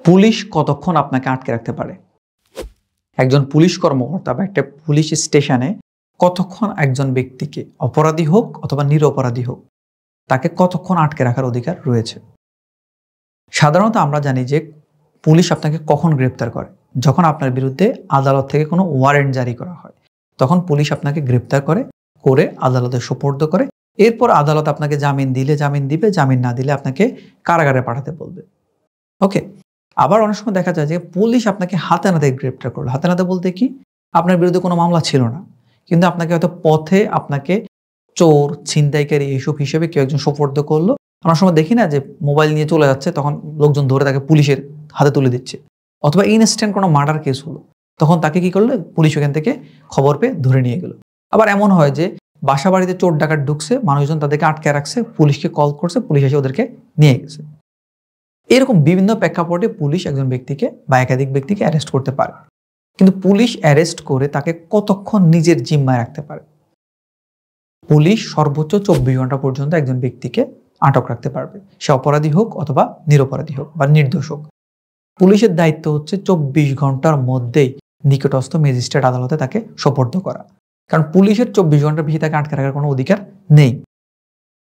Police কতক্ষণ আপনাকে আটকে রাখতে পারে? একজন পুলিশ কর্মকর্তা বা একটা পুলিশ স্টেশনে কতক্ষণ একজন ব্যক্তিকে, অপরাধী হোক অথবা নিরপরাধী হোক, তাকে কতক্ষণ আটকে রাখার অধিকার রয়েছে? সাধারণত আমরা জানি যে পুলিশ আপনাকে কখন গ্রেপ্তার করে? যখন আপনার বিরুদ্ধে আদালত থেকে কোনো ওয়ারেন্ট জারি করা হয়, তখন পুলিশ আপনাকে গ্রেপ্তার করে আদালতে সোপর্দ করে। এরপর আদালত আপনাকে জামিন দিলে জামিন দিবে, জামিন না দিলে আপনাকে কারাগারে পাঠাতে বলবে। ওকে। আবার অনেক সময় দেখা যায় যে পুলিশ আপনাকে হাতে নাতে গ্রেপ্তার করলো। হাতে নাতে বলতে কি? আপনার বিরুদ্ধে কোনো মামলা ছিল না, কিন্তু আপনাকে হয়তো পথে আপনাকে চোর, ছিনতাইকারী এইসব হিসেবে কেউ একজন সোপর্দ করলো। অনেক সময় দেখি না যে মোবাইল নিয়ে চলে যাচ্ছে, তখন লোকজন ধরে তাকে পুলিশের হাতে তুলে দিচ্ছে। অথবা ইনস্ট্যান্ট কোনো মার্ডার কেস হলো, তখন তাকে কি করলো? পুলিশ ওখান থেকে খবর পেয়ে ধরে নিয়ে গেল। আবার এমন হয় যে বাসা বাড়িতে চোর ডাকাত ঢুকছে, মানুষজন তাদেরকে আটকে রাখছে, পুলিশকে কল করছে, পুলিশ এসে ওদেরকে নিয়ে গেছে। এরকম বিভিন্ন প্রেক্ষাপটে পুলিশ একজন ব্যক্তিকে বা একাধিক ব্যক্তিকে অ্যারেস্ট করতে পারে। কিন্তু পুলিশ অ্যারেস্ট করে তাকে কতক্ষণ নিজের জিম্মায় রাখতে পারে? পুলিশ সর্বোচ্চ 24 ঘন্টা পর্যন্ত একজন ব্যক্তিকে আটক রাখতে পারবে, সে অপরাধী হোক অথবা নিরপরাধী হোক বা নির্দোষ হোক। পুলিশের দায়িত্ব হচ্ছে 24 ঘন্টার মধ্যেই নিকটস্থ ম্যাজিস্ট্রেট আদালতে তাকে সোপর্দ করা। কারণ পুলিশের 24 ঘন্টার বেশি তাকে আটকে রাখার কোনো অধিকার নেই।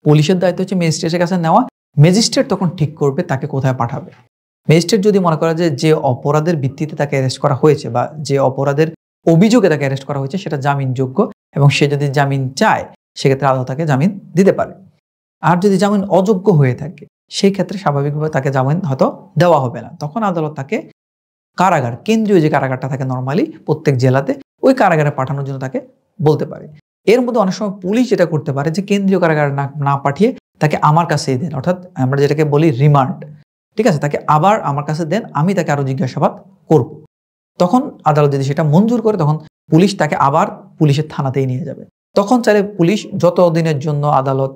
পুলিশের দায়িত্ব হচ্ছে ম্যাজিস্ট্রেটের কাছে নেওয়া। ম্যাজিস্ট্রেট তখন ঠিক করবে তাকে কোথায় পাঠাবে। ম্যাজিস্ট্রেট যদি মনে করে যে অপরাধের ভিত্তিতে তাকে অ্যারেস্ট করা হয়েছে বা যে অপরাধের অভিযোগে তাকে অ্যারেস্ট করা হয়েছে সেটা জামিনযোগ্য এবং সে যদি জামিন চায়, সেক্ষেত্রে আদালত তাকে জামিন দিতে পারে। আর যদি জামিন অযোগ্য হয়ে থাকে, সেই ক্ষেত্রে স্বাভাবিকভাবে তাকে জামিন হয়তো দেওয়া হবে না। তখন আদালত তাকে কারাগার, কেন্দ্রীয় যে কারাগারটা থাকে নর্মালি প্রত্যেক জেলাতে, ওই কারাগারে পাঠানোর জন্য তাকে বলতে পারে। এর মধ্যে অনেক সময় পুলিশ যেটা করতে পারে যে কেন্দ্রীয় কারাগারে না পাঠিয়ে তাকে আমার কাছেই দেন, অর্থাৎ আমরা যেটাকে বলি রিমান্ড। ঠিক আছে, তাকে আবার আমার কাছে দেন, আমি তাকে আরো জিজ্ঞাসাবাদ করব। তখন আদালত যদি সেটা মঞ্জুর করে, তখন পুলিশ তাকে আবার পুলিশের থানাতেই নিয়ে যাবে। তখন চাইলে পুলিশ যত দিনের জন্য আদালত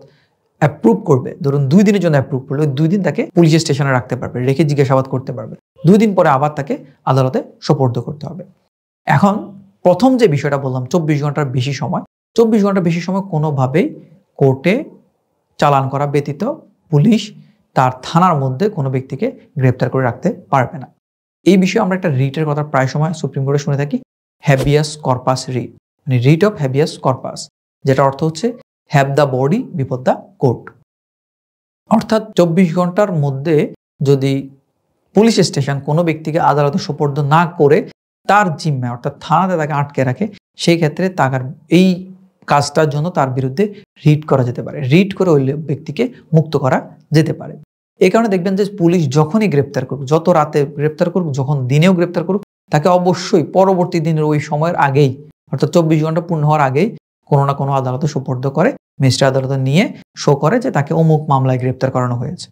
অ্যাপ্রুভ করবে, ধরুন 2 দিনের জন্য অ্যাপ্রুভ করলে 2 দিন তাকে পুলিশের স্টেশনে রাখতে পারবে, রেখে জিজ্ঞাসাবাদ করতে পারবে। 2 দিন পরে আবার তাকে আদালতে সোপর্দ করতে হবে। এখন প্রথম যে বিষয়টা বললাম 24 ঘন্টার বেশি সময়, 24 ঘন্টার বেশি সময় কোনোভাবেই কোর্টে চালান করা ব্যতীত পুলিশ তার থানার মধ্যে কোনো ব্যক্তিকে গ্রেপ্তার করে রাখতে পারবে না। এই বিষয়ে আমরা একটা রিটের কথা প্রায় সময় সুপ্রিম কোর্টে শুনে থাকি, হ্যাবিয়াস কর্পাস রিট, মানে রিট অফ হ্যাবিয়াস কর্পাস, যেটা অর্থ হচ্ছে have the body before the court. অর্থাৎ 24 ঘন্টার মধ্যে যদি পুলিশ স্টেশন কোনো ব্যক্তিকে আদালতে সোপর্দ না করে তার জিম্মায় অর্থাৎ থানাতে তাকে আটকে রাখে, সেই ক্ষেত্রে তার এই কাজটার জন্য তার বিরুদ্ধে রিট করা যেতে পারে। রিট করে ওই ব্যক্তিকে মুক্ত করা যেতে পারে। এই কারণে দেখবেন যে পুলিশ যখনই গ্রেপ্তার করুক, যত রাতে গ্রেপ্তার করুক, যখন দিনেও গ্রেপ্তার করুক, তাকে অবশ্যই পরবর্তী দিনের ওই সময়ের আগেই, অর্থাৎ 24 ঘন্টা পূর্ণ হওয়ার আগেই কোনো না কোনো আদালতে সোপর্দ করে, ম্যাজিস্ট্রেট আদালতে নিয়ে শো করে যে তাকে অমুক মামলায় গ্রেপ্তার করানো হয়েছে।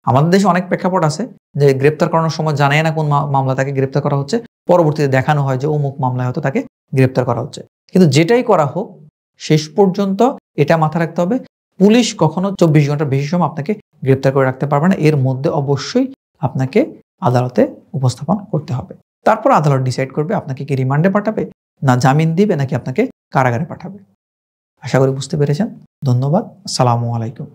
আমাদের দেশে অনেক প্রেক্ষাপট আছে যে গ্রেপ্তার করানোর সময় জানে না কোন মামলা তাকে গ্রেপ্তার করা হচ্ছে, পরবর্তীতে দেখানো হয় যে অমুক মামলায় হয়তো তাকে গ্রেপ্তার করা হচ্ছে। কিন্তু যেটাই করা হোক, শেষ পর্যন্ত এটা মাথায় রাখতে হবে, পুলিশ কখনো 24 ঘন্টার বেশি সময় আপনাকে গ্রেপ্তার করে রাখতে পারবে না। এর মধ্যে অবশ্যই আপনাকে আদালতে উপস্থাপন করতে হবে। তারপর আদালত ডিসাইড করবে আপনাকে কি রিমান্ডে পাঠাবে, না জামিন দিবে, নাকি আপনাকে কারাগারে পাঠাবে। আশা করি বুঝতে পেরেছেন। ধন্যবাদ। আসসালামু আলাইকুম।